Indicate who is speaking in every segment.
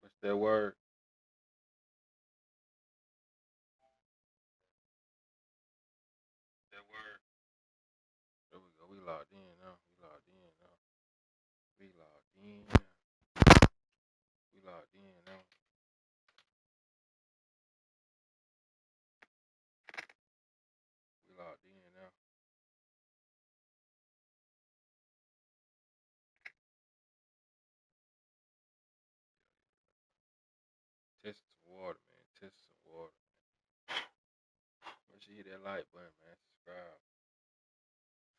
Speaker 1: What's that word? That word. There we go. We locked in now. We locked in now. We locked in. We locked in now. We locked in now. Test some water, man. Test some water. Make sure you hit that like button, man. Subscribe.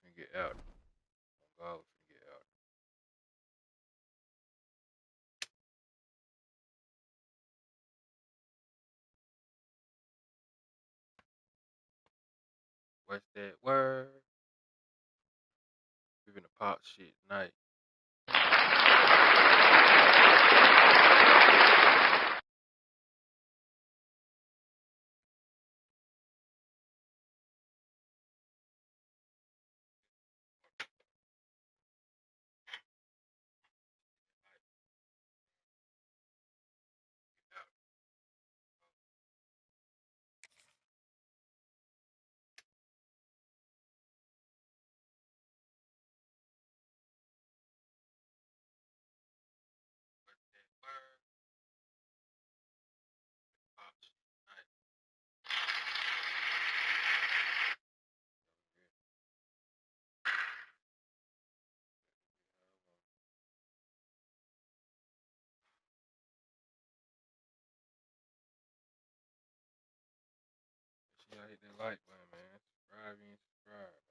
Speaker 1: Finna get out. Oh God, we finna get out. What's that word? We finna pop shit tonight. Word. Pop shit tonight. Make sure y'all hit that like button, man. Subscribe and subscribe.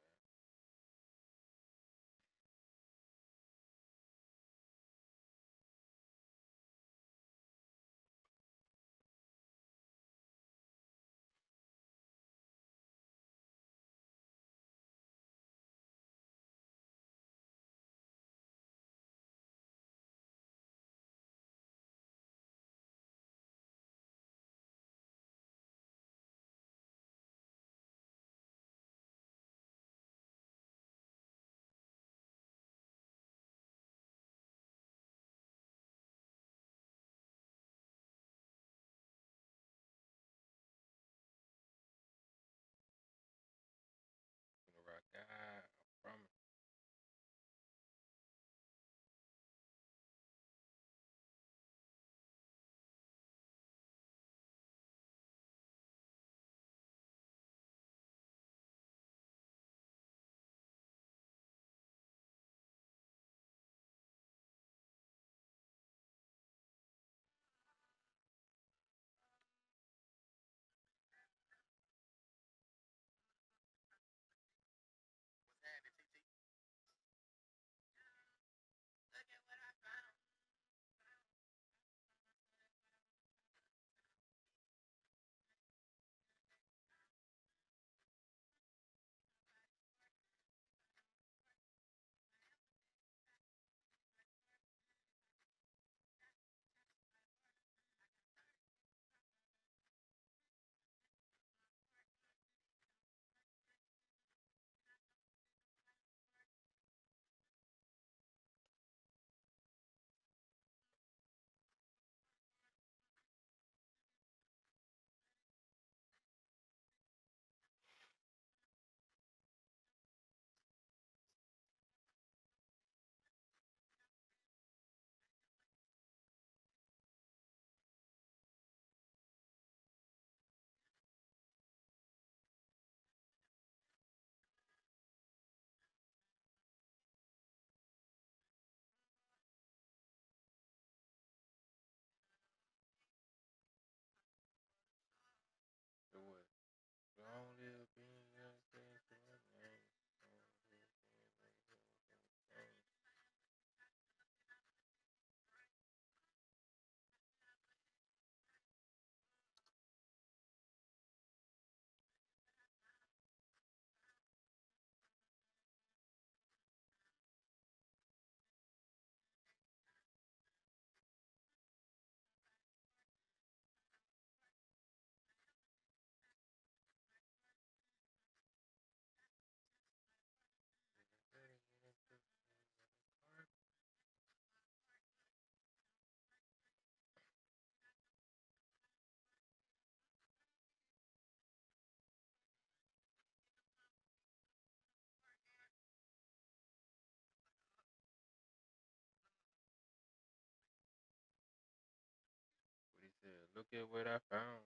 Speaker 1: Look at what I found.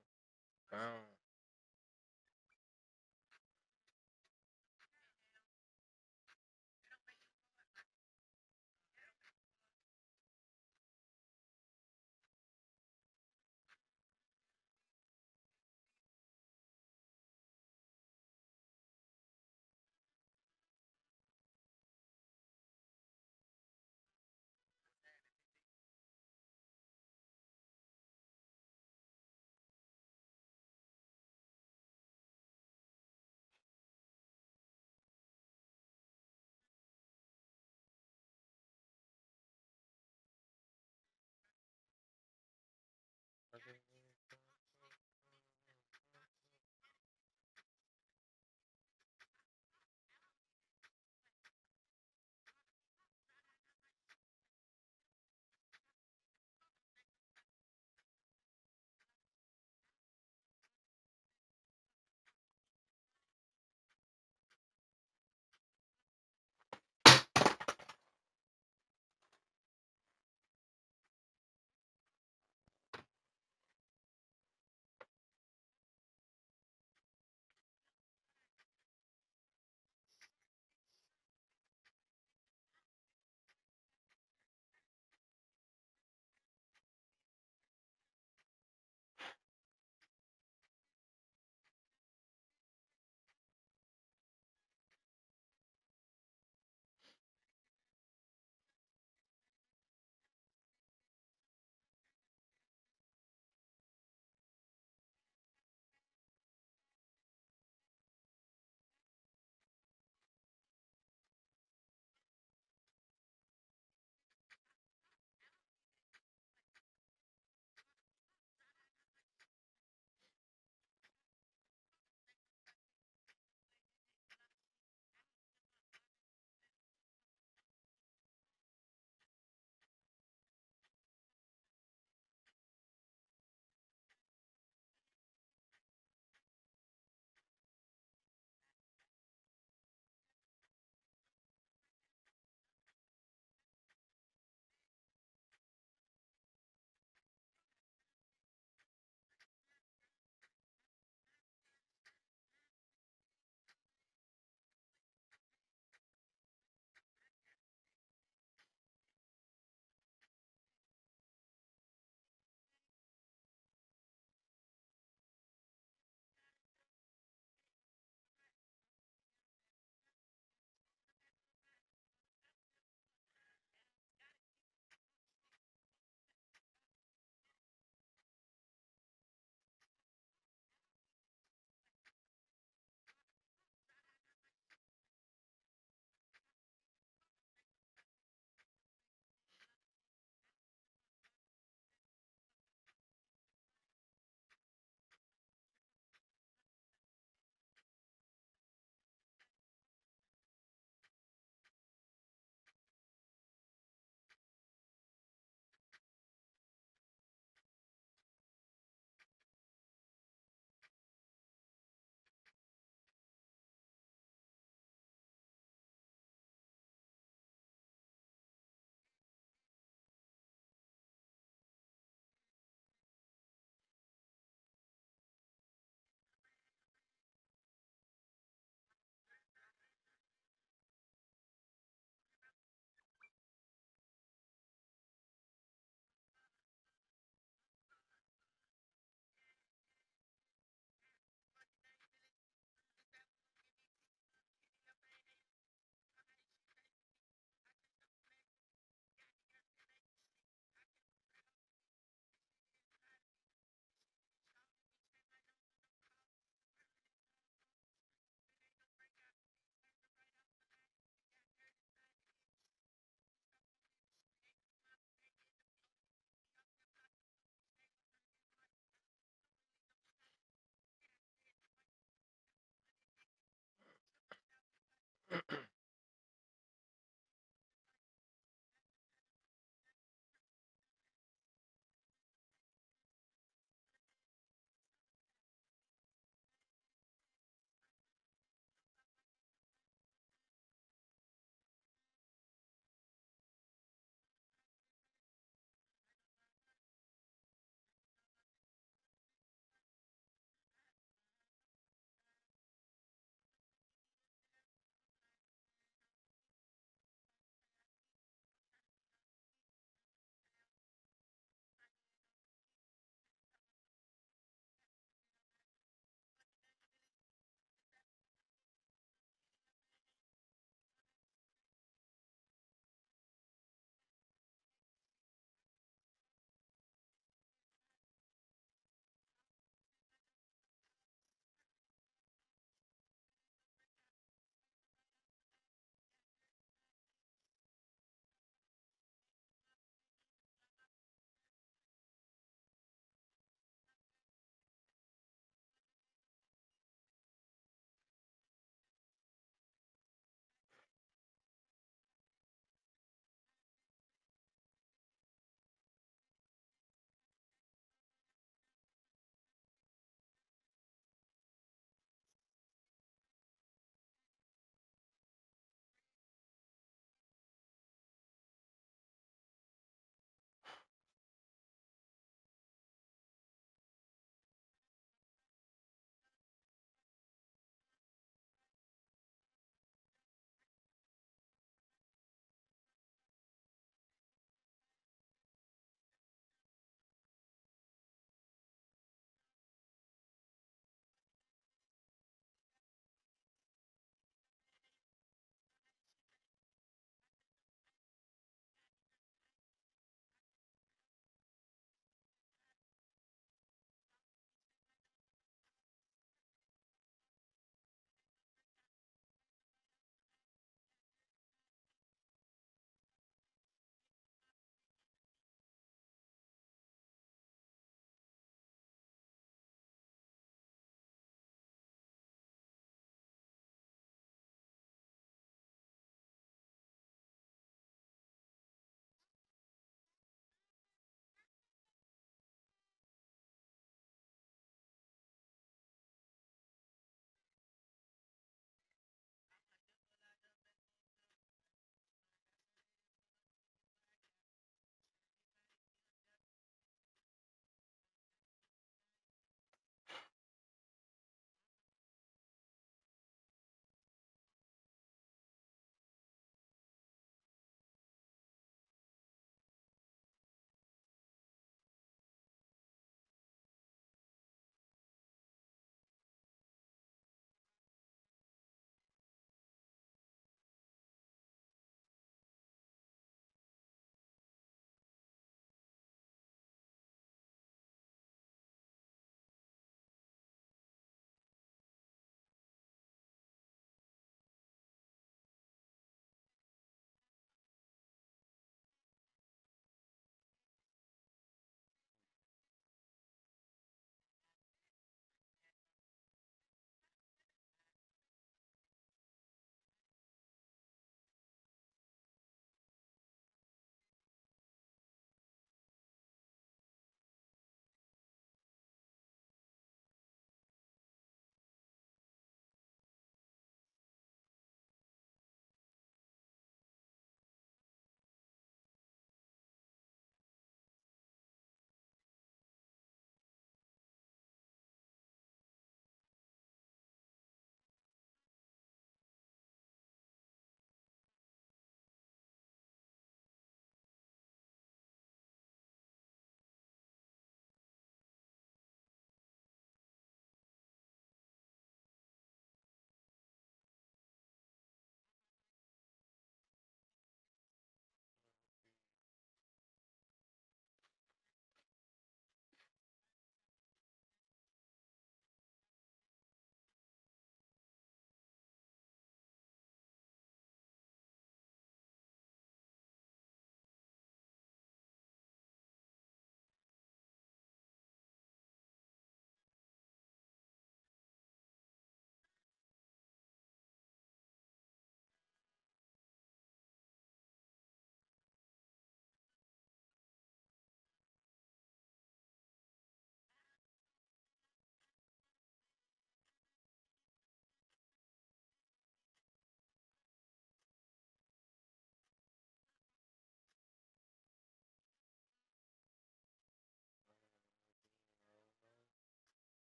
Speaker 1: Found.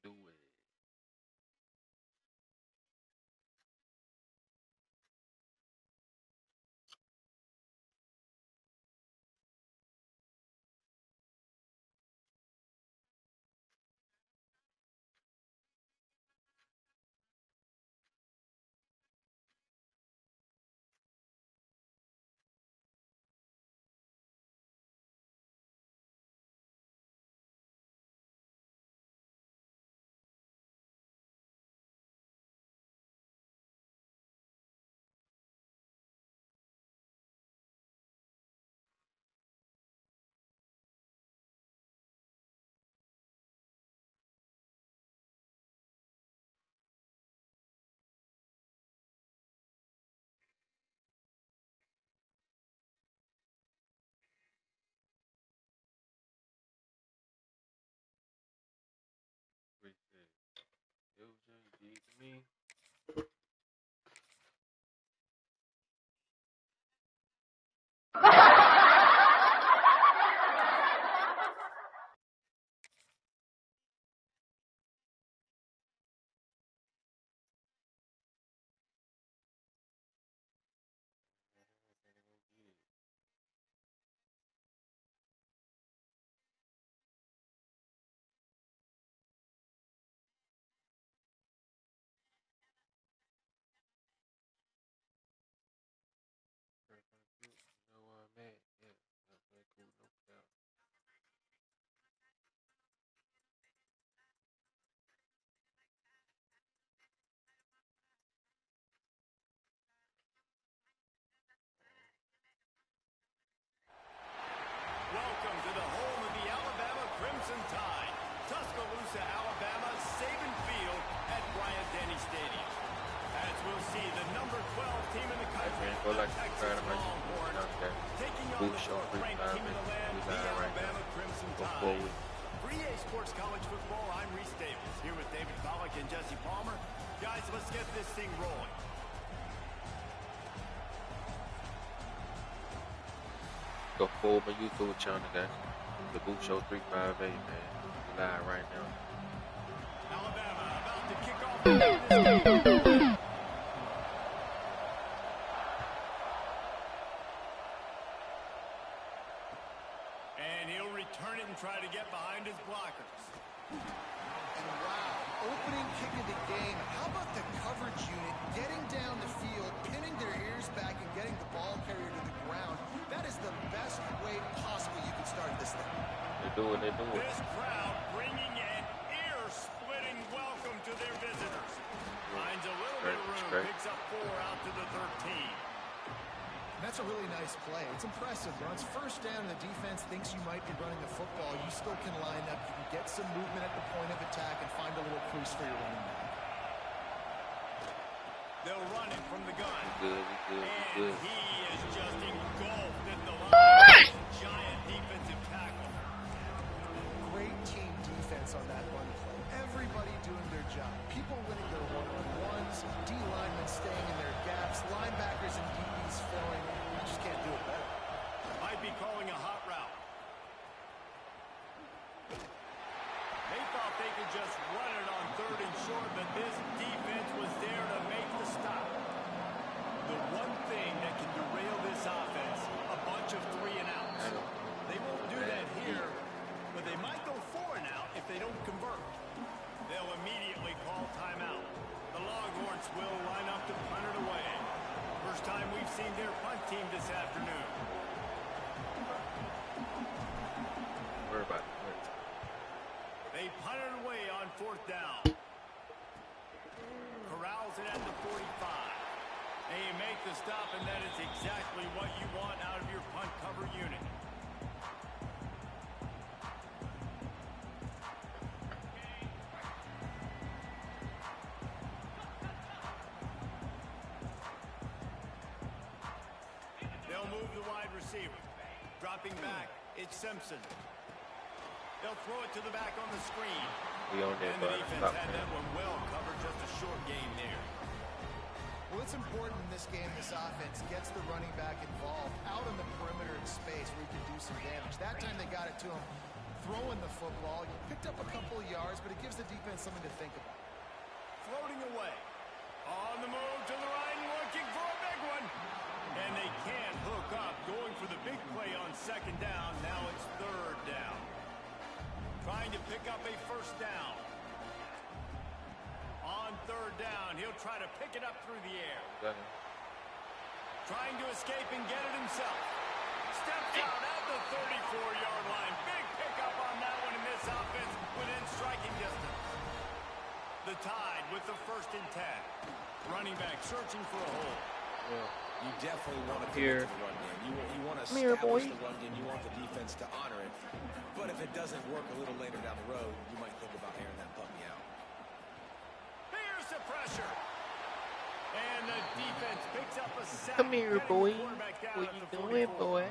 Speaker 1: do it. Me. You know where I'm at? Yeah, that's cool, no doubt.
Speaker 2: Welcome to the home of the Alabama Crimson Tide, Tuscaloosa, Alabama, Saban Field at Bryant-Denny Stadium. As we'll see, the number 12 team in the country, the Texas Longhorns, taking on the fourth-ranked team in the land, the Alabama Crimson Tide. For EA Sports College Football, I'm Reese Davis, here with David Pollack and Jesse Palmer. Guys, let's get this thing rolling.
Speaker 1: Go follow my YouTube channel, guys. The Booth Show 358, man. We live right now.
Speaker 2: Alabama about to kick off this game. And he'll return it and try to get behind his blockers.
Speaker 3: And wow, opening kick of the game. How about the coverage unit getting down the field, pinning their ears back and getting the ball carrier to the ground? That is the best way possible you can start this thing.
Speaker 1: They do it.
Speaker 2: This crowd bringing an ear-splitting welcome to their visitors. Finds a little bit of room, picks up 4 out to the 13.
Speaker 3: That's a really nice play. It's impressive. When it's first down and the defense thinks you might be running the football, you still can line up. You can get some movement at the point of attack and find a little crease for your running back.
Speaker 2: They'll run it from the gun.
Speaker 1: Good.
Speaker 2: And he is just engulfed in the line. Giant defensive tackle.
Speaker 3: Great team defense on that run play. Everybody doing their job. People winning their one-on-ones, D-linemen staying in their gaps, linebackers and DBs filling. You just can't do it better.
Speaker 2: Might be calling a hot route. They thought they could just run it on 3rd and short, but this defense was there to make the stop. The one thing that can derail this offense, a bunch of 3-and-outs. They won't do that here, but they might go 4-and-out if they don't convert. They'll immediately call timeout. The Longhorns will line up to punt it away. First time we've seen their punt team this afternoon.
Speaker 1: Worry about it.
Speaker 2: They punt it away on 4th down. Corrals it at the 45. And you make the stop, and that is exactly what you want out of your punt cover unit. They'll move the wide receiver. Dropping back, it's Simpson. They'll throw it to the back on the screen.
Speaker 1: We on that,
Speaker 2: And the defense had that one well covered, just a short gain there.
Speaker 3: Well, it's important in this game, this offense gets the running back involved out on the perimeter in space where he can do some damage. That time they got it to him throwing the football. You picked up a couple of yards, but it gives the defense something to think about.
Speaker 2: Floating away. On the move to the right and looking for a big one. And they can't hook up. Going for the big play on second down. Now it's third down. Trying to pick up a first down. On third down, he'll try to pick it up through the air. Trying to escape and get it himself. Steps out at the 34-yard line. Big pickup on that one in this offense within striking distance. The Tide with the 1st and 10. Running back searching for a hole.
Speaker 4: Yeah. You definitely want to commit to the run game. You want to establish the run game. You want the defense to honor it. But if it doesn't work a little later down the road, you might think about airing that puppy out.
Speaker 2: Here's the pressure. And the defense picks up a sack.
Speaker 4: Come here, boy. What you doing, boy?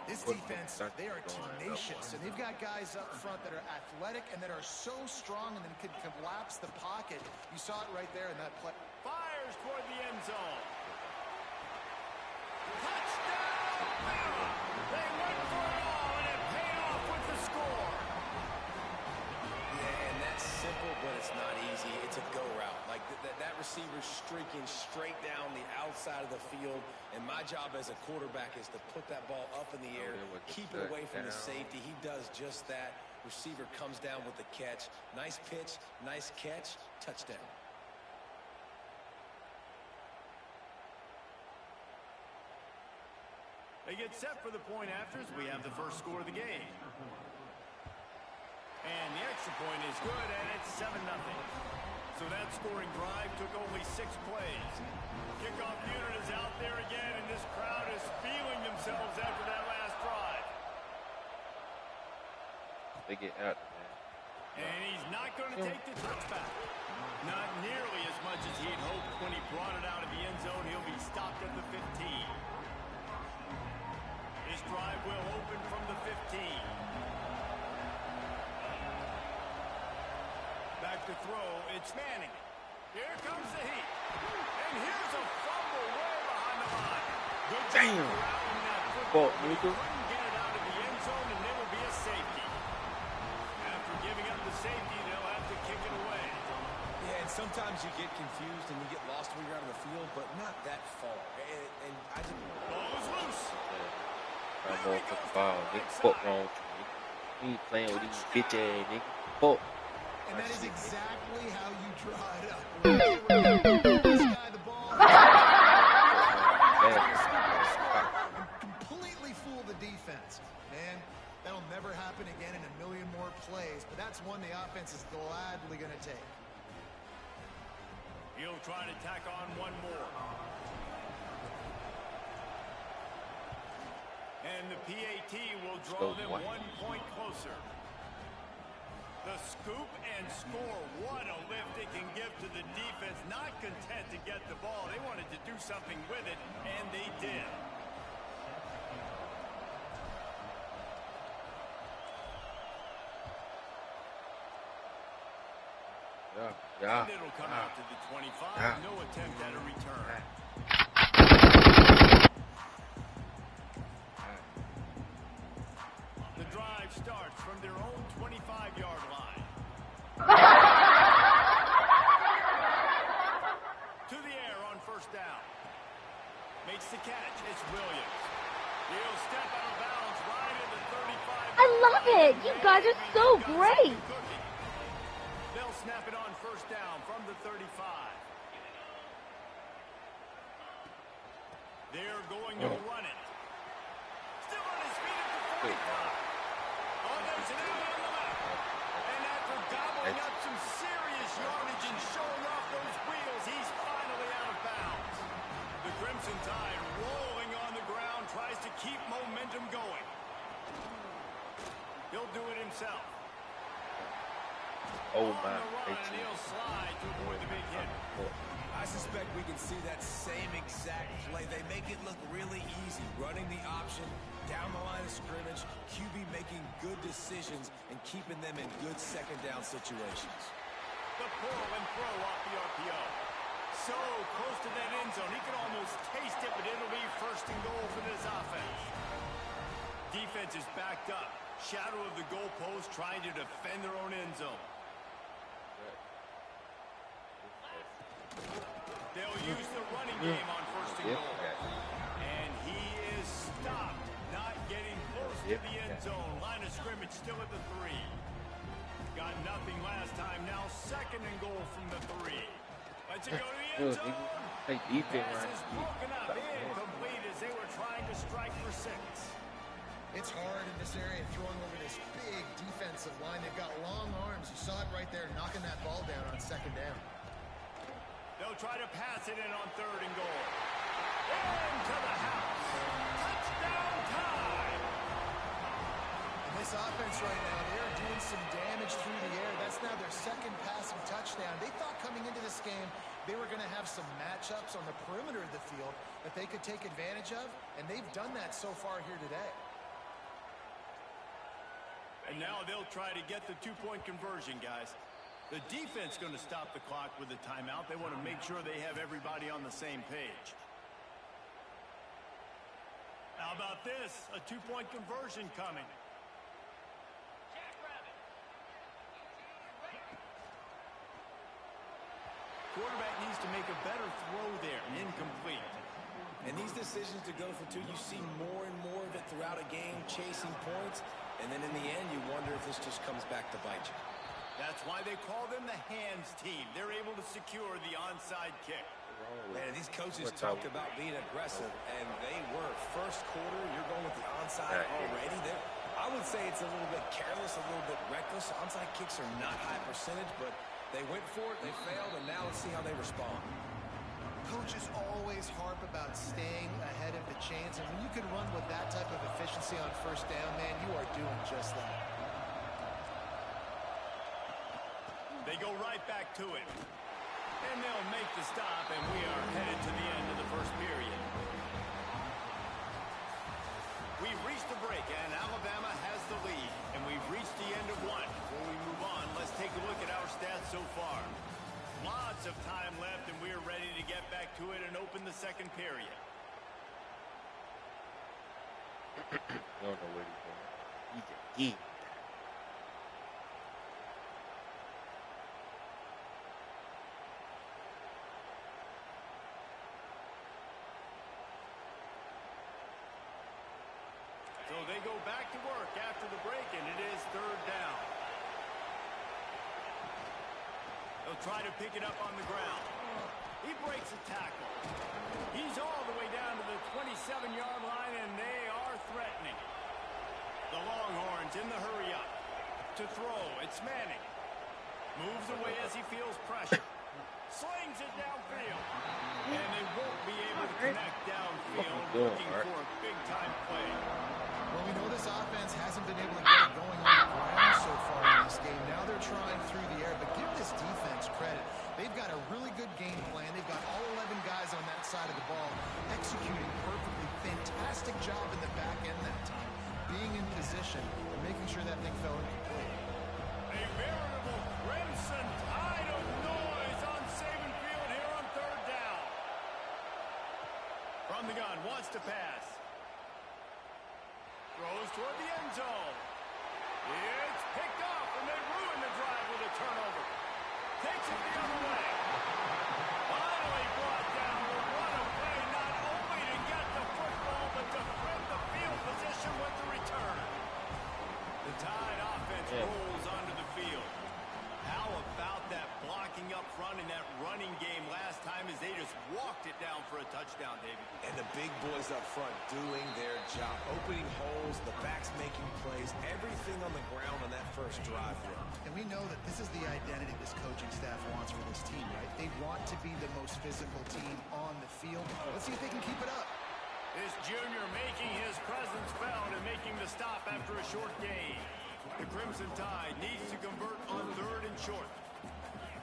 Speaker 3: This defense, they are tenacious, and they've got guys up front that are athletic and that are so strong and then can collapse the pocket. You saw it right there in that play.
Speaker 2: Fires toward the end zone. Touchdown, Bama! They went for it all, and it paid off with the score.
Speaker 5: Yeah, and that's simple, but it's not easy. It's a go route. Like that receiver's streaking straight down the outside of the field, and my job as a quarterback is to put that ball up in the air, keep it away from the safety. He does just that. Receiver comes down with the catch. Nice pitch, nice catch, touchdown.
Speaker 2: They get set for the point afters. We have the first score of the game. And the extra point is good, and it's 7-0. So that scoring drive took only 6 plays. Kickoff unit is out there again, and this crowd is feeling themselves after that last drive.
Speaker 1: They get out, man.
Speaker 2: And he's not going to take the touchback. Not nearly as much as he'd hoped when he brought it out of the end zone. He'll be stopped at the 15. His drive will open from the 15. Back to throw, it's Manning. Here comes the heat. And here's a fumble way behind the line. Good
Speaker 1: damn.
Speaker 2: Ball, couldn't get it out of the end zone, and there will be a safety. After giving up the safety, they'll have to kick it away.
Speaker 5: Yeah, and sometimes you get confused and you get lost when you're out of the field, but not that far. And I just...
Speaker 2: Ball is loose.
Speaker 1: I'm more for the ball. Nigga, fuck wrong with you, nigga. You ain't playing with these bitch ass nigga. Fuck.
Speaker 3: And that is exactly how you draw it up. This guy the ball. Completely fool the defense. Man, that'll never happen again in a million more plays, but that's one the offense is gladly going to take.
Speaker 2: He'll try to tack on one more. And the PAT will draw them 1 point closer. The scoop and score. What a lift it can give to the defense. Not content to get the ball. They wanted to do something with it, and they did.
Speaker 1: Yeah.
Speaker 2: And it'll come out to the 25. No attempt at a return. The drive starts from their own 25-yard line. To the air on first down. Makes the catch. It's Williams. He'll step out of bounds right at the 35.
Speaker 6: I love it. You guys are so great.
Speaker 2: They'll snap it on first down from the 35. They're going to run it. Still on his feet at the 45. Oh, there's an alley on the left. And after gobbling up some serious yardage and showing off those wheels, he's finally out of bounds. The Crimson Tide rolling on the ground, tries to keep momentum going. He'll do it himself.
Speaker 1: Oh my.
Speaker 2: He'll slide to avoid the big hit.
Speaker 5: I suspect we can see that same exact play. They make it look really easy, running the option down the line of scrimmage, QB making good decisions and keeping them in good second down situations.
Speaker 2: The pull and throw off the RPO. So close to that end zone, he can almost taste it, but it'll be first and goal for this offense. Defense is backed up. Shadow of the goalpost, trying to defend their own end zone. They'll use the running game on first and goal. And he is stopped, not getting close to the end zone. Line of scrimmage still at the 3. Got nothing last time. Now second and goal from the 3. Let's it go to the end zone. Pass is broken up, incomplete as they were trying to strike for 6.
Speaker 3: It's hard in this area throwing over this big defensive line. They've got long arms. You saw it right there, knocking that ball down on second down.
Speaker 2: They'll try to pass it in on third and goal. Into the house. Touchdown time.
Speaker 3: And this offense right now, they're doing some damage through the air. That's now their second passing touchdown. They thought coming into this game they were going to have some matchups on the perimeter of the field that they could take advantage of, and they've done that so far here today.
Speaker 2: And now they'll try to get the 2-point conversion, guys. The defense going to stop the clock with a timeout. They want to make sure they have everybody on the same page. How about this? A 2-point conversion coming. Quarterback needs to make a better throw there. Incomplete.
Speaker 5: And these decisions to go for 2, you see more and more of it throughout a game, chasing points. And then in the end, you wonder if this just comes back to bite you.
Speaker 2: That's why they call them the hands team. They're able to secure the onside kick.
Speaker 5: Man, these coaches talked about being aggressive, and they were. First quarter, you're going with the onside already. I would say it's a little bit careless, a little bit reckless. Onside kicks are not high percentage, but they went for it, they failed, and now let's see how they respond.
Speaker 3: Coaches always harp about staying ahead of the chains, and when you can run with that type of efficiency on first down, man, you are doing just that.
Speaker 2: They go right back to it. And they'll make the stop, and we are headed to the end of the first period. We've reached the break, and Alabama has the lead. And we've reached the end of one. Before we move on, let's take a look at our stats so far. Lots of time left, and we're ready to get back to it and open the second period.
Speaker 1: I don't know where he's going. He's a geek.
Speaker 2: So they go back to work after the break, and it is third down. They'll try to pick it up on the ground. He breaks a tackle. He's all the way down to the 27-yard line, and they are threatening. The Longhorns in the hurry-up. To throw, it's Manning. Moves away as he feels pressure. Slings it downfield. And they won't be able to connect downfield, looking for a big-time play.
Speaker 3: Well, we know this offense hasn't been able to get it going on the ground so far in this game. Now they're trying through the air, but give this defense credit. They've got a really good game plan. They've got all 11 guys on that side of the ball executing perfectly. Fantastic job in the back end that time, being in position and making sure that thing fell incomplete.
Speaker 2: A veritable crimson tide of noise on Saban Field here on third down. From the gun, wants to pass. Throws toward the end zone. It's picked off, and they ruin the drive with a turnover. Takes it the other way. Finally brought down. But what a play, not only to get the football, but to flip the field position with the return. The Tide offense rolls onto the field. How about that blocking up front in that running game last time as they just walked it down for a touchdown, David?
Speaker 5: And the big boys up front doing their job. Opening holes, the backs making plays, everything on the ground on that first drive there.
Speaker 3: And we know that this is the identity this coaching staff wants for this team, right? They want to be the most physical team on the field. Let's see if they can keep it up.
Speaker 2: This junior making his presence felt and making the stop after a short gain. The Crimson Tide needs to convert on third and short.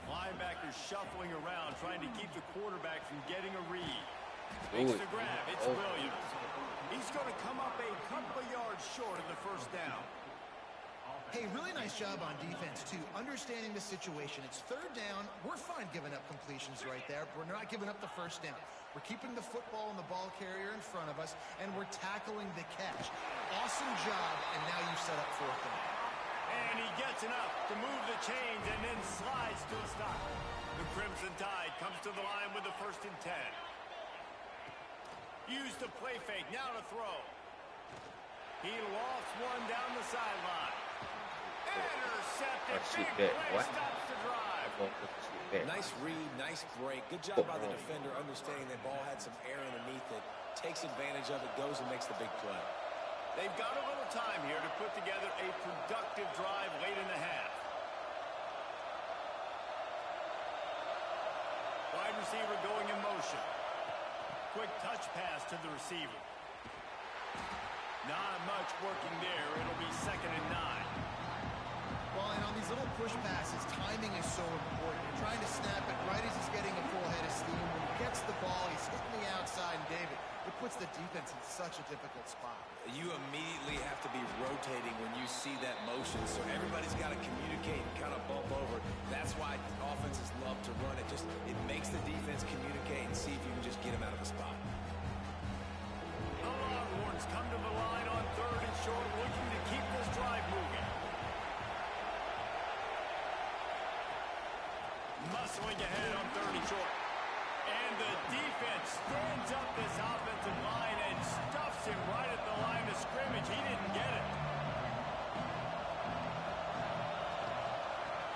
Speaker 2: Linebackers shuffling around, trying to keep the quarterback from getting a read. Makes the grab. It's Williams. He's going to come up a couple of yards short of the first down.
Speaker 3: Hey, really nice job on defense, too. Understanding the situation. It's third down. We're fine giving up completions right there. We're not giving up the first down. We're keeping the football and the ball carrier in front of us, and we're tackling the catch. Awesome job, and now you set up fourth down.
Speaker 2: And he gets enough to move the chains and then slides to a stop. The Crimson Tide comes to the line with the 1st and 10. Use the play fake, now to throw. He lofts one down the sideline. Intercepted. Big play stops the drive.
Speaker 5: Nice read, nice break. Good job by the defender understanding that ball had some air underneath it. Takes advantage of it, goes and makes the big play.
Speaker 2: They've got a little time here to put together a productive drive late in the half. Wide receiver going in motion. Quick touch pass to the receiver. Not much working there. It'll be 2nd and 9.
Speaker 3: Well, and on these little push passes, timing is so important. You're trying to snap it right as he's getting a full head of steam. When he gets the ball, he's hitting the outside, and David, it puts the defense in such a difficult spot.
Speaker 5: You immediately have to be rotating when you see that motion, so everybody's got to communicate and kind of bump over. That's why offenses love to run it. It makes the defense communicate and see if you can just get him out of the spot.
Speaker 2: The Longhorns come to the line on 3rd and short, looking to keep this drive moving. Muscling ahead on 3rd and short. And the defense stands up this offensive line and stuffs him right at the line of scrimmage. He didn't get it.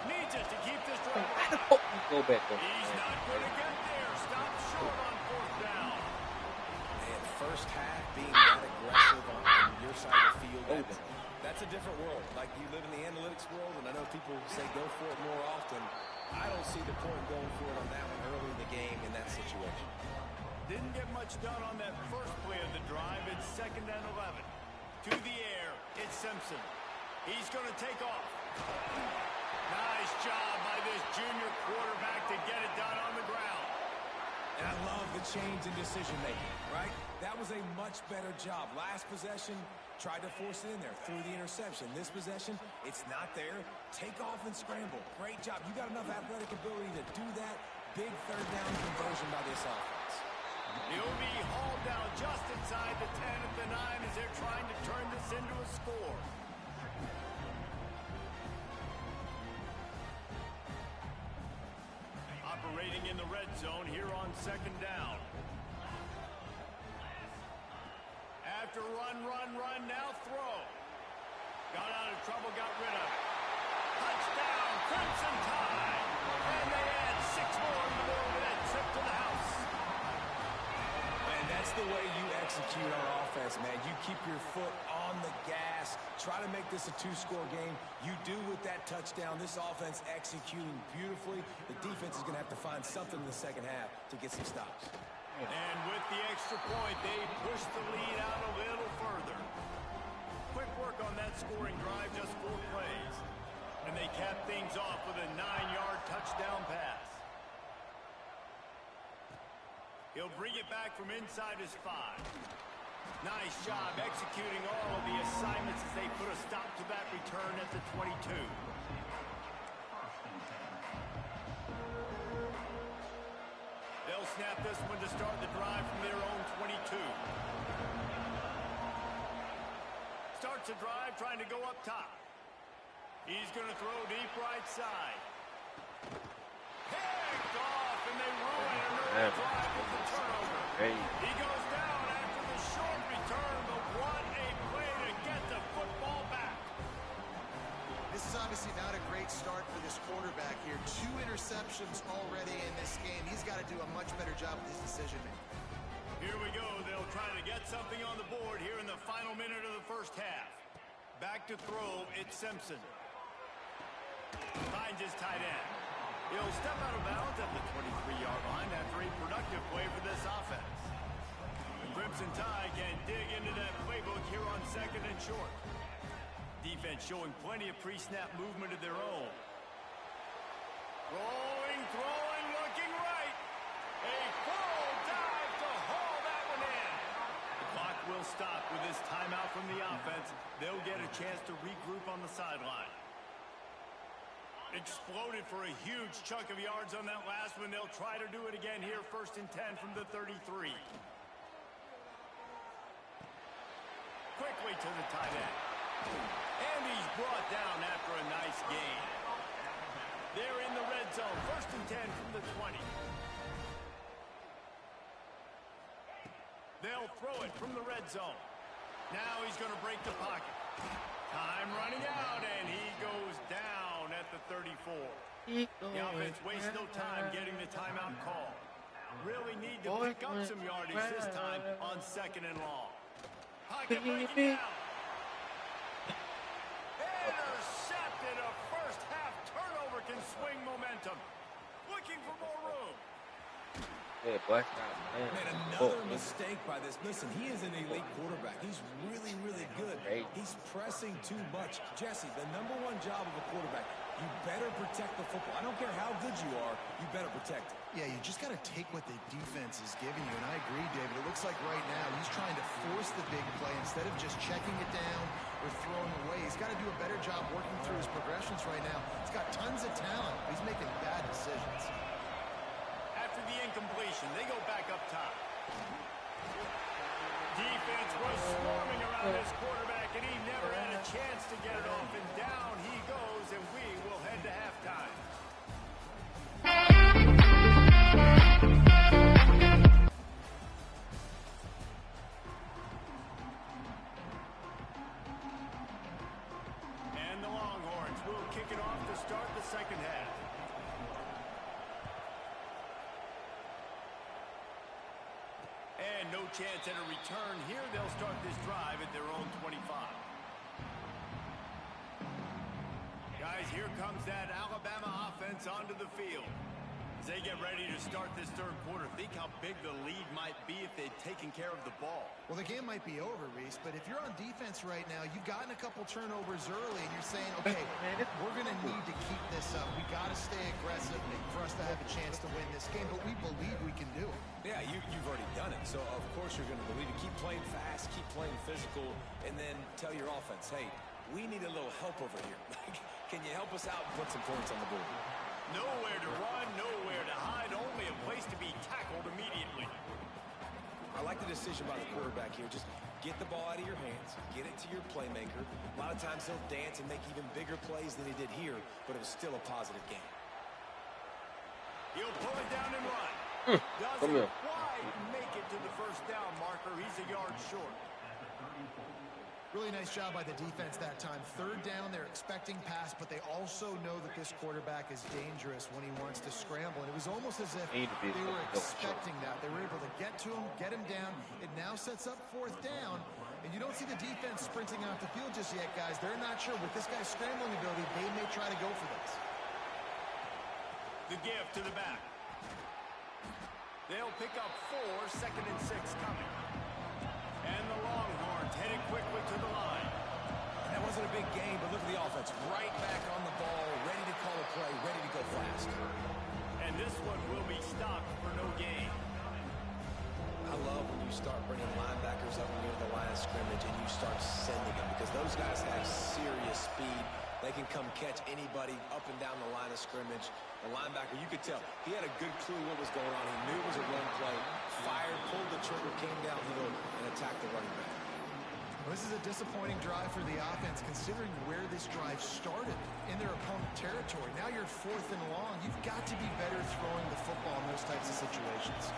Speaker 2: Needs it to keep this drive alive. He's not going to get there. Stopped short on 4th down.
Speaker 5: And first half being that aggressive on your side of the field, that's a different world. Like, you live in the analytics world, and I know people say go for it more often. I don't see the point going for it on that one early in the game in that situation.
Speaker 2: Didn't get much done on that first play of the drive. It's 2nd and 11. To the air, it's Simpson. He's going to take off. Nice job by this junior quarterback to get it done on the ground.
Speaker 5: And I love the change in decision-making, right? That was a much better job. Last possession, tried to force it in there through the interception. This possession, it's not there. Take off and scramble. Great job. You got enough athletic ability to do that. Big 3rd down conversion by this offense.
Speaker 2: He'll be hauled down just inside the 10 at the 9 as they're trying to turn this into a score. Operating in the red zone here on 2nd down. After run, now throw. Got out of trouble, got rid of it. Touchdown, Crimson Tide. And they add 6 more in the middle of that trip to the house.
Speaker 5: And that's the way you execute on offense, man. You keep your foot on the gas. Try to make this a 2-score game. You do with that touchdown. This offense executing beautifully. The defense is going to have to find something in the 2nd half to get some stops.
Speaker 2: And with the extra point, they push the lead out a little further. Quick work on that scoring drive, just 4 plays. And they cap things off with a 9-yard touchdown pass. He'll bring it back from inside his 5. Nice job executing all of the assignments as they put a stop to that return at the 22. They'll snap this one to start the drive from their own 22. Starts the drive trying to go up top. He's going to throw deep right side. Picked off, and they ruin another drive with the turnover. He goes down after the short return, but what a play to get the football back.
Speaker 3: This is obviously not a great start for this quarterback here. 2 interceptions already in this game. He's got to do a much better job with his decision-making.
Speaker 2: Here we go. They'll try to get something on the board here in the final minute of the first half. Back to throw, it's Simpson. Finds his tight end. He'll step out of bounds at the 23-yard line after a productive play for this offense. The Crimson Tide can dig into that playbook here on 2nd and short. Defense showing plenty of pre-snap movement of their own. Throwing, looking right. A full dive to haul that one in. The clock will stop with this timeout from the offense. They'll get a chance to regroup on the sideline. Exploded for a huge chunk of yards on that last one. They'll try to do it again here, 1st and 10 from the 33. Quickly to the tight end. And he's brought down after a nice gain. They're in the red zone, 1st and 10 from the 20. They'll throw it from the red zone. Now he's going to break the pocket. Time running out, and he goes down at the 34. The offense wastes no time getting the timeout call. Really need to pick up some yardage this time on 2nd and long. Pocket breaking down. Intercepted. A first half turnover can swing momentum. Looking for more room.
Speaker 1: Yeah, black guy, man.
Speaker 4: Another mistake by this. Listen, he is an elite quarterback. He's really, really good. He's pressing too much. Jesse, the #1 job of a quarterback, you better protect the football. I don't care how good you are, you better protect it.
Speaker 3: Yeah, you just got to take what the defense is giving you, and I agree, David. It looks like right now he's trying to force the big play instead of just checking it down or throwing away. He's got to do a better job working through his progressions right now. He's got tons of talent. He's making bad decisions.
Speaker 2: After the incompletion, they go back up top. Defense was swarming around this quarterback, and he never had a chance to get it off. And down he goes, and we will head to halftime. And the Longhorns will kick it off to start the second half. And no chance at a return here. They'll start this drive at their own 25. Guys, here comes that Alabama offense onto the field. As they get ready to start this third quarter, think how big the lead might be if they'd taken care of the ball.
Speaker 3: Well, the game might be over, Reese, but if you're on defense right now, you've gotten a couple turnovers early, and you're saying, okay, we're going to need to keep this up. We got to stay aggressive for us to have a chance to win this game, but we believe we can do it.
Speaker 4: Yeah, you've already done it, so of course you're going to believe it. Keep playing fast, keep playing physical, and then tell your offense, hey, we need a little help over here. Can you help us out and put some points on the board?
Speaker 2: Nowhere to run, nowhere to hide, only a place to be tackled immediately.
Speaker 4: I like the decision by the quarterback here. Just get the ball out of your hands, get it to your playmaker. A lot of times he'll dance and make even bigger plays than he did here, but it was still a positive game.
Speaker 2: He'll pull it down and run. Doesn't quite make it to the first down marker. He's a yard short.
Speaker 3: Really nice job by the defense that time. 3rd down, they're expecting pass, but they also know that this quarterback is dangerous when he wants to scramble. And it was almost as if they were expecting that. They were able to get to him, get him down. It now sets up 4th down. And you don't see the defense sprinting off the field just yet, guys. They're not sure. With this guy's scrambling ability, they may try to go for this.
Speaker 2: The give to the back. They'll pick up 4, 2nd and 6 coming. And the Longhorns headed quickly to the line.
Speaker 4: That wasn't a big game, but look at the offense. Right back on the ball, ready to call a play, ready to go fast.
Speaker 2: And this one will be stopped for no gain.
Speaker 4: I love when you start bringing linebackers up near the line of scrimmage and you start sending them, because those guys have serious speed. They can come catch anybody up and down the line of scrimmage. The linebacker, you could tell, he had a good clue what was going on. He knew it was a run play, fired, pulled the trigger, came downhill, and attacked the running back.
Speaker 3: Well, this is a disappointing drive for the offense, considering where this drive started, in their opponent territory. Now you're 4th and long. You've got to be better throwing the football in those types of situations.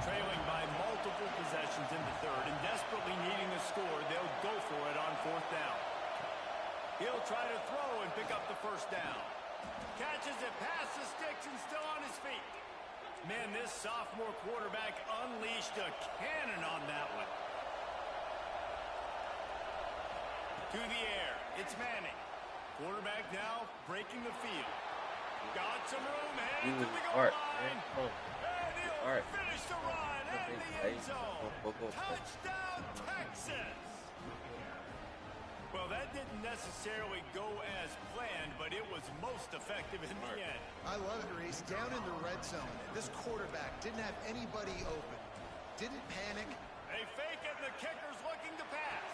Speaker 2: Trailing by multiple possessions in the 3rd and desperately needing a score, they'll go for it on 4th down. He'll try to throw and pick up the first down. Catches it past the sticks and still on his feet. Man, this sophomore quarterback unleashed a cannon on that one. To the air, it's Manning. Quarterback now breaking the field. Got some room, headed to the goal line. And he'll finish the run at the end zone. Touchdown, Texas! Well, that didn't necessarily go as planned, but it was most effective in the end.
Speaker 3: I love it, Reese. Down in the red zone, this quarterback didn't have anybody open. Didn't panic,
Speaker 2: They fake it, and the kicker's looking to pass.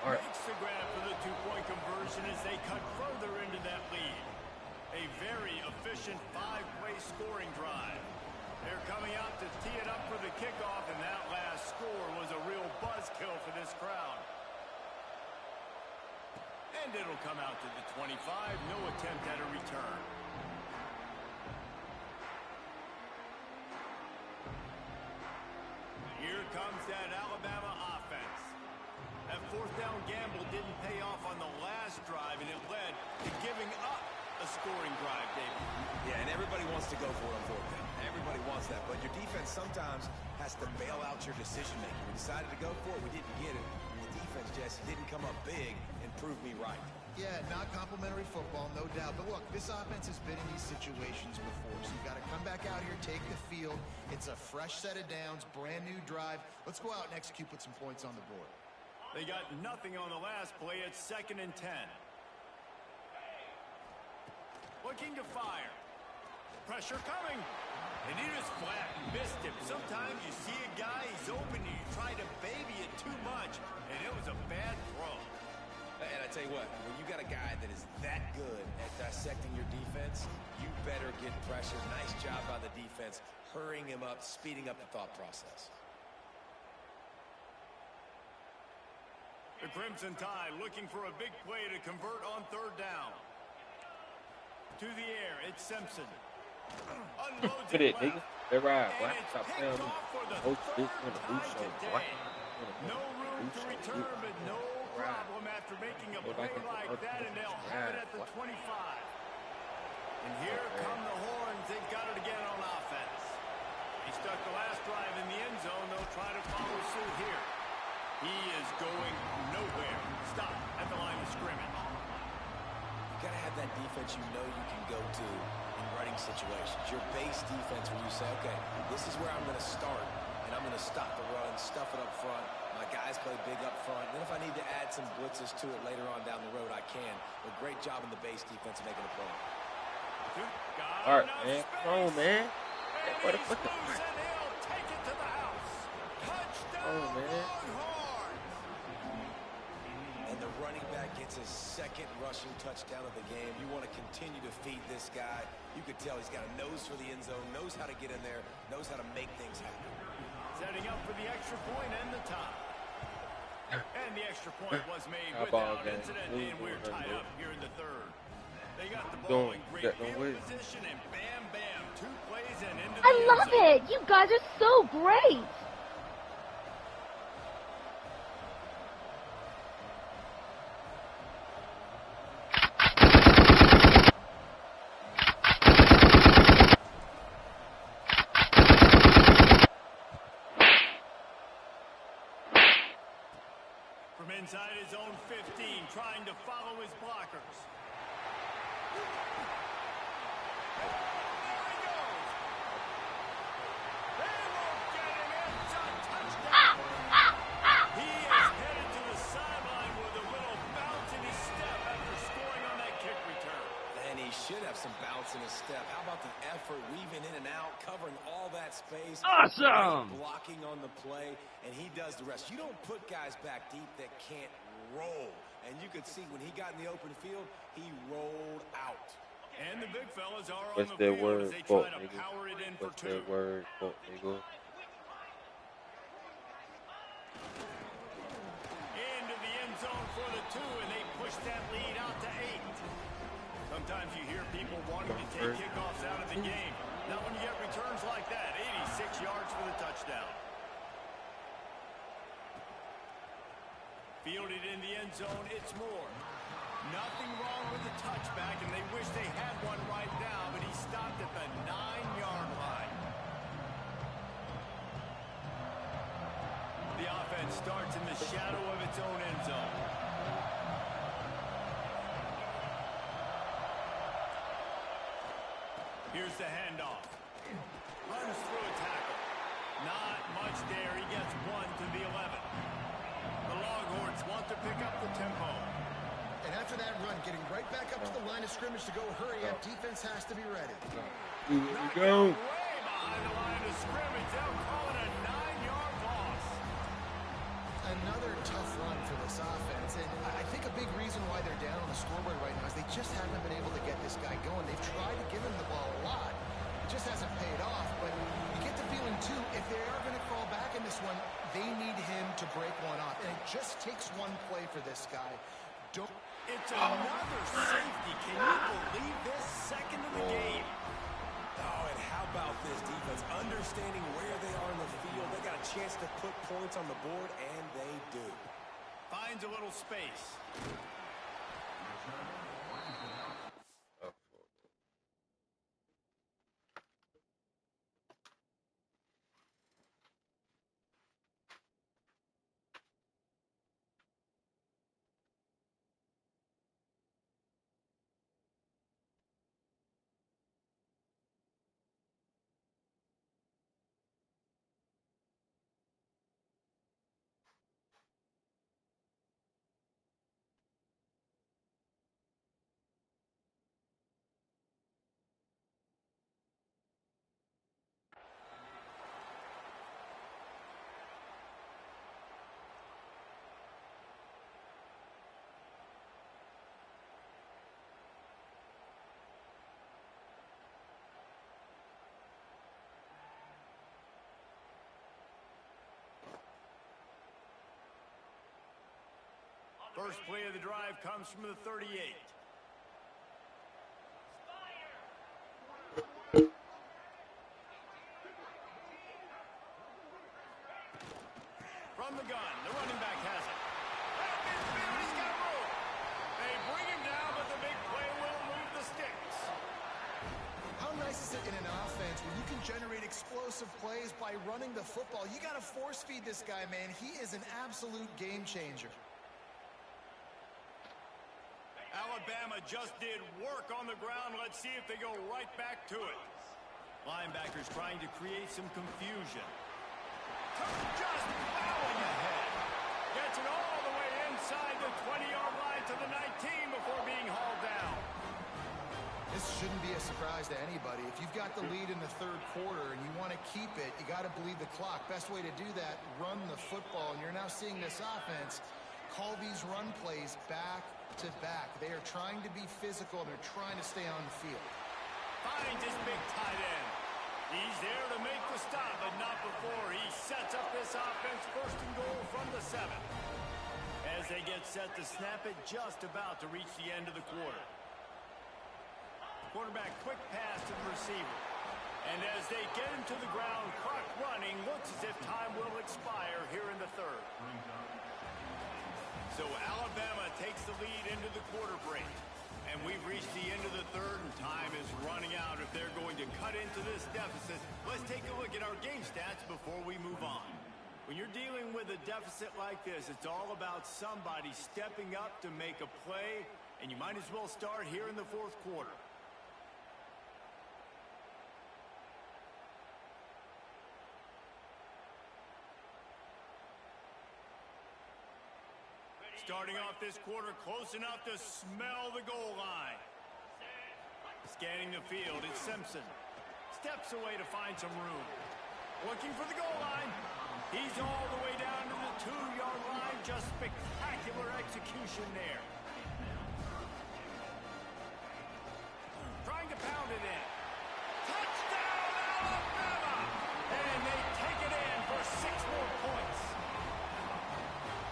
Speaker 1: Right.
Speaker 2: Makes the grab for the two-point conversion as they cut further into that lead. A very efficient five-play scoring drive. They're coming out to tee it up for the kickoff, and that last score was a real buzzkill for this crowd. And it'll come out to the 25. No attempt at a return. Here comes that Alabama offense. That fourth down gamble didn't pay off on the last drive, and it led to giving up a scoring drive, David.
Speaker 4: Yeah, and everybody wants to go for it on fourth down. Everybody wants that, but your defense sometimes has to bail out your decision-making. We decided to go for it. We didn't get it. And the defense, Jesse, didn't come up big and prove me right.
Speaker 3: Yeah, not complimentary football, no doubt. But look, this offense has been in these situations before, so you've got to come back out here, take the field. It's a fresh set of downs, brand new drive. Let's go out and execute, put some points on the board.
Speaker 2: They got nothing on the last play. It's 2nd and 10. Looking to fire. Pressure coming. And he just flat missed him. Sometimes you see a guy, he's open, and you try to baby it too much, and it was a bad throw.
Speaker 4: And I tell you what, when you got a guy that is that good at dissecting your defense, you better get pressure. Nice job by the defense, hurrying him up, speeding up the thought process.
Speaker 2: The Crimson Tide looking for a big play to convert on 3rd down. To the air, it's Simpson. Unloads
Speaker 1: Look at it, nigga. They're right.
Speaker 2: And
Speaker 1: Black
Speaker 2: it's
Speaker 1: top
Speaker 2: picked
Speaker 1: down.
Speaker 2: off for the
Speaker 1: Host this
Speaker 2: third
Speaker 1: one, the boot
Speaker 2: time
Speaker 1: show.
Speaker 2: today.
Speaker 1: Black.
Speaker 2: No room to return, but no problem after making a play like that, and they'll have it at the 25. And here come the horns. They've got it again on offense. He stuck the last drive in the end zone. They'll try to follow suit here. He is going nowhere. Stop at the line of scrimmage.
Speaker 4: You got to have that defense you know you can go to in running situations. Your base defense where you say, okay, this is where I'm going to start, and I'm going to stop the run, stuff it up front. My guys play big up front. Then if I need to add some blitzes to it later on down the road, I can. But great job in the base defense making a play.
Speaker 1: All right, man. Come on, man. What the fuck? Oh, man.
Speaker 4: And the running back gets his 2nd rushing touchdown of the game. You want to continue to feed this guy. You could tell he's got a nose for the end zone, knows how to get in there, knows how to make things happen.
Speaker 2: Setting up for the extra point and the tie. And the extra point was made
Speaker 1: Ball
Speaker 2: without
Speaker 1: game.
Speaker 2: incident, and we're tied up here in the 3rd. They got the ball in great field position, and bam, bam, 2 plays and into the
Speaker 6: I
Speaker 2: end
Speaker 6: love
Speaker 2: zone.
Speaker 6: it. You guys are so great.
Speaker 2: From inside his own 15, trying to follow his blockers. There he goes. They won't get him. It's a touchdown. He is headed to the sideline with a little bounce in his step after scoring on that kick return.
Speaker 4: And he should have some bounce in his step. How about the effort, weaving in and out, covering all that space.
Speaker 7: Awesome!
Speaker 4: Great blocking on the play, and he does the rest. You don't put guys back deep that can't roll. And you could see when he got in the open field, he rolled out.
Speaker 2: And the big fellas are
Speaker 1: What's
Speaker 2: on the
Speaker 1: their
Speaker 2: field
Speaker 1: word?
Speaker 2: as they
Speaker 1: Fuck,
Speaker 2: try to
Speaker 1: nigga.
Speaker 2: power it in for
Speaker 1: What's
Speaker 2: 2.
Speaker 1: their word? Fuck, nigga.
Speaker 2: Into the end zone for the 2, and they push that lead out to 8. Sometimes you hear people wanting to take kickoffs out of the game. Not when you get returns like that. 86 yards for the touchdown. Fielded in the end zone, it's Moore. Nothing wrong with the touchback, and they wish they had one right now, but he stopped at the 9-yard line. The offense starts in the shadow of its own end zone. Here's the handoff. Runs through a tackle. Not much there. He gets 1 to the 11. The Longhorns want to pick up the tempo.
Speaker 3: And after that run, getting right back up to the line of scrimmage to go hurry up, defense has to be ready.
Speaker 1: Here we go.
Speaker 2: Way behind the line of scrimmage. They'll call it a 9-yard loss.
Speaker 3: have paid off, but you get the feeling, too, if they are going to crawl back in this one, they need him to break one off. And it just takes one play for this guy.
Speaker 2: It's another safety. Can you believe this? Second of the game.
Speaker 5: Oh, and how about this defense? Understanding where they are in the field. They got a chance to put points on the board, and they do.
Speaker 2: Finds a little space. First play of the drive comes from the 38. From the gun, the running back has it. He's got room. They bring him down, but the big play will move the sticks.
Speaker 3: How nice is it in an offense when you can generate explosive plays by running the football? You got to force feed this guy, man. He is an absolute game changer.
Speaker 2: Alabama just did work on the ground. Let's see if they go right back to it. Linebackers trying to create some confusion. Just plowing ahead. Gets it all the way inside the 20-yard line to the 19 before being hauled down.
Speaker 3: This shouldn't be a surprise to anybody. If you've got the lead in the third quarter and you want to keep it, you got to bleed the clock. Best way to do that, run the football. And you're now seeing this offense call these run plays back to back. They are trying to be physical, and they're trying to stay on the field.
Speaker 2: Finds his big tight end. He's there to make the stop, but not before he sets up this offense. First and goal from the 7. As they get set to snap it, just about to reach the end of the quarter. Quarterback quick pass to the receiver. And as they get him to the ground, clock running, looks as if time will expire here in the third. So Alabama takes the lead into the quarter break. And we've reached the end of the third, and time is running out if they're going to cut into this deficit. Let's take a look at our game stats before we move on. When you're dealing with a deficit like this, it's all about somebody stepping up to make a play, and you might as well start here in the fourth quarter. Starting off this quarter close enough to smell the goal line. Scanning the field, it's Simpson. Steps away to find some room. Looking for the goal line. He's all the way down to the 2-yard line. Just spectacular execution there. Trying to pound it in. Touchdown, Alabama! And they take it in for 6 more points.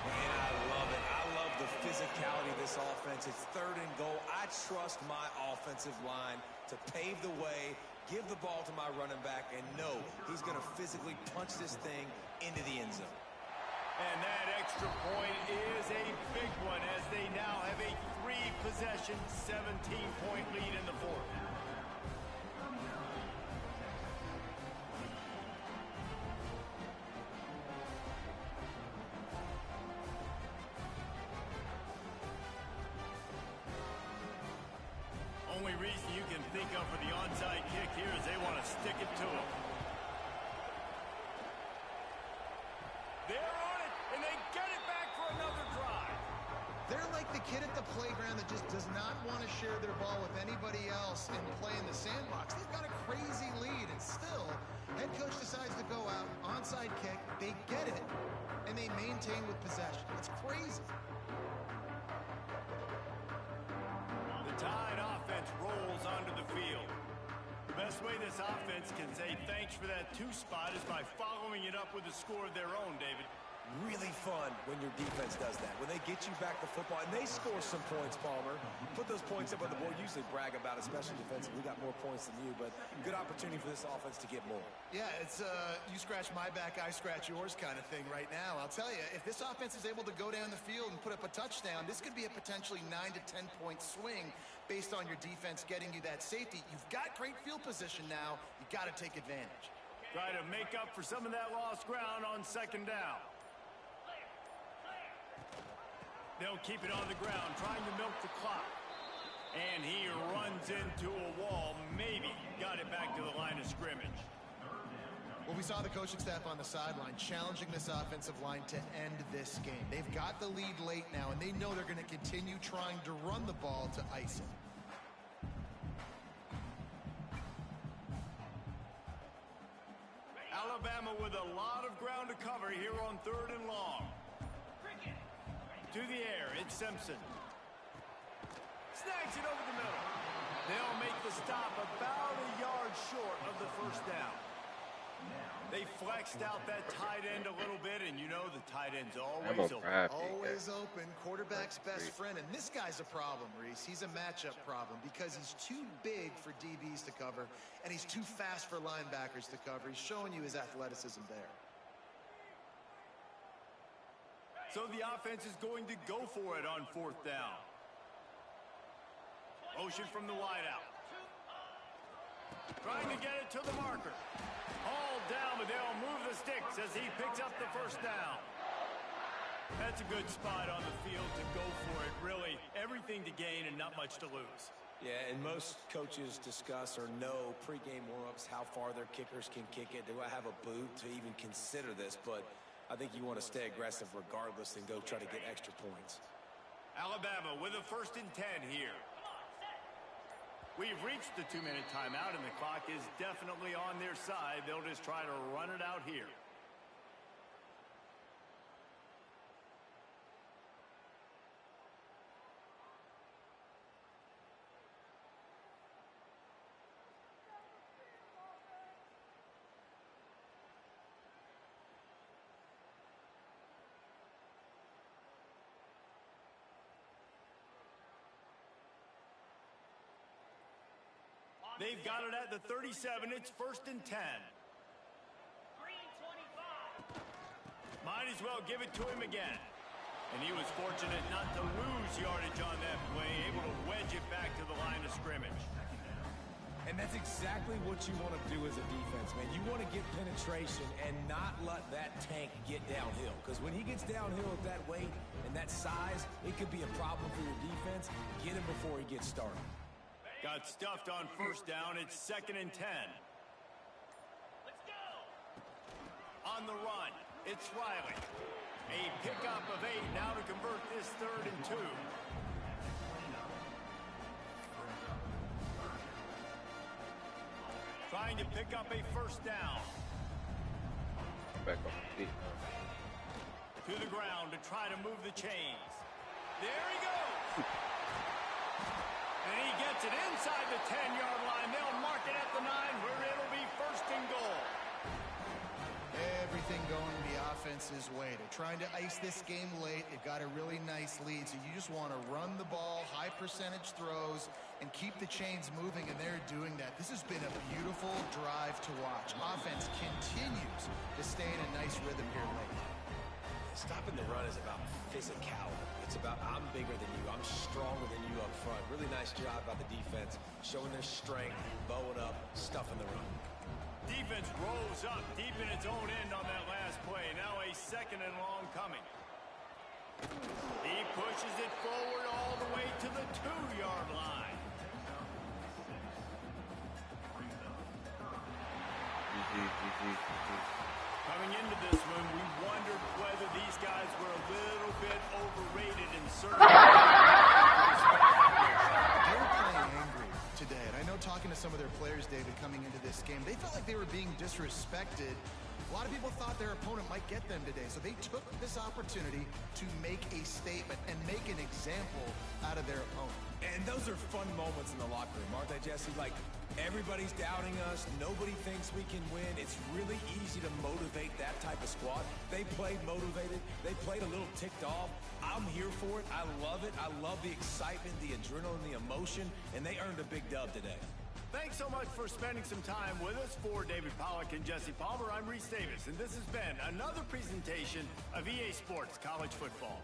Speaker 5: Man, I love it. I love the physicality of this offense. It's third and goal. I trust my offensive line to pave the way, give the ball to my running back, and know he's going to physically punch this thing into the end zone.
Speaker 2: And that extra point is a big one as they now have a 3-possession, 17-point lead in the fourth. Only reason you can think of for the onside kick here is they want to stick it to him. They're on it, and they get it back for another drive.
Speaker 3: They're like the kid at the playground that just does not want to share their ball with anybody else and play in the sandbox. They've got a crazy lead, and still, head coach decides to go out, onside kick, they get it, and they maintain with possession. It's crazy.
Speaker 2: The Tide offense rolls onto the field. best way this offense can say thanks for that 2 spot is by following it up with a score of their own, David.
Speaker 4: Really fun when your defense does that. When they get you back the football, and they score some points, Palmer. Put those points up on the board. Usually brag about, especially defensive. We got more points than you, but good opportunity for this offense to get more.
Speaker 3: Yeah, it's you scratch my back, I scratch yours kind of thing right now. I'll tell you, if this offense is able to go down the field and put up a touchdown, this could be a potentially 9 to 10 point swing based on your defense getting you that safety. You've got great field position now. You got to take advantage.
Speaker 2: Try to make up for some of that lost ground on 2nd down. They'll keep it on the ground, trying to milk the clock. And he runs into a wall. Maybe got it back to the line of scrimmage.
Speaker 3: Well, we saw the coaching staff on the sideline challenging this offensive line to end this game. They've got the lead late now, and they know they're going to continue trying to run the ball to ice it.
Speaker 2: Alabama with a lot of ground to cover here on 3rd and long. To the air, it's Simpson. Snags it over the middle. They'll make the stop about a yard short of the 1st down. They flexed out that tight end a little bit, and you know the tight end's always open.
Speaker 3: Always open. Quarterback's best friend, and this guy's a problem, Reese. He's a matchup problem because he's too big for DBs to cover, and he's too fast for linebackers to cover. He's showing you his athleticism there.
Speaker 2: So the offense is going to go for it on 4th down. Motion from the wideout. Trying to get it to the marker. All down, but they'll move the sticks as he picks up the 1st down. That's a good spot on the field to go for it. Really, everything to gain and not much to lose.
Speaker 4: Yeah, and most coaches discuss or know pregame warm-ups how far their kickers can kick it. Do I have a boot to even consider this? But I think you want to stay aggressive regardless and go try to get extra points.
Speaker 2: Alabama with a 1st and 10 here. We've reached the 2-minute timeout, and the clock is definitely on their side. They'll just try to run it out here. They've got it at the 37. It's 1st and 10. Might as well give it to him again. And he was fortunate not to lose yardage on that play, able to wedge it back to the line of scrimmage.
Speaker 4: And that's exactly what you want to do as a defense, man. You want to get penetration and not let that tank get downhill. Because when he gets downhill at that weight and that size, it could be a problem for your defense. Get him before he gets started.
Speaker 2: Got stuffed on 1st down. It's 2nd and 10. Let's go. On the run, it's Riley. A pickup of 8 now to convert this 3rd and 2. Trying to pick up a 1st down.
Speaker 1: Back on the feet.
Speaker 2: To the ground to try to move the chains. There he goes. And he gets it inside the 10-yard line. They'll mark it at the 9 where it'll be 1st and goal.
Speaker 3: Everything going the offense's way. They're trying to ice this game late. They've got a really nice lead, so you just want to run the ball, high percentage throws, and keep the chains moving, and they're doing that. This has been a beautiful drive to watch. Offense continues to stay in a nice rhythm here late.
Speaker 4: Stopping the run is about physicality. It's about I'm bigger than you. I'm stronger than you up front. Really nice job by the defense, showing their strength, bowing up, stuffing the run.
Speaker 2: Defense rolls up deep in its own end on that last play. Now a 2nd and long coming. He pushes it forward all the way to the 2-yard line. Coming into this one, we wondered whether these guys were a little bit overrated in certain areas.
Speaker 3: They were playing angry today, and I know talking to some of their players, David, coming into this game, they felt like they were being disrespected. A lot of people thought their opponent might get them today, so they took this opportunity to make a statement and make an example out of their opponent.
Speaker 4: And those are fun moments in the locker room, aren't they, Jesse? Like, Everybody's doubting us. Nobody thinks we can win. It's really easy to motivate that type of squad. They played motivated. They played a little ticked off. I'm here for it. I love it. I love the excitement, the adrenaline, the emotion, and they earned a big dub today.
Speaker 2: Thanks so much for spending some time with us. For David Pollack and Jesse Palmer, I'm Reese Davis, and this has been another presentation of EA Sports College Football.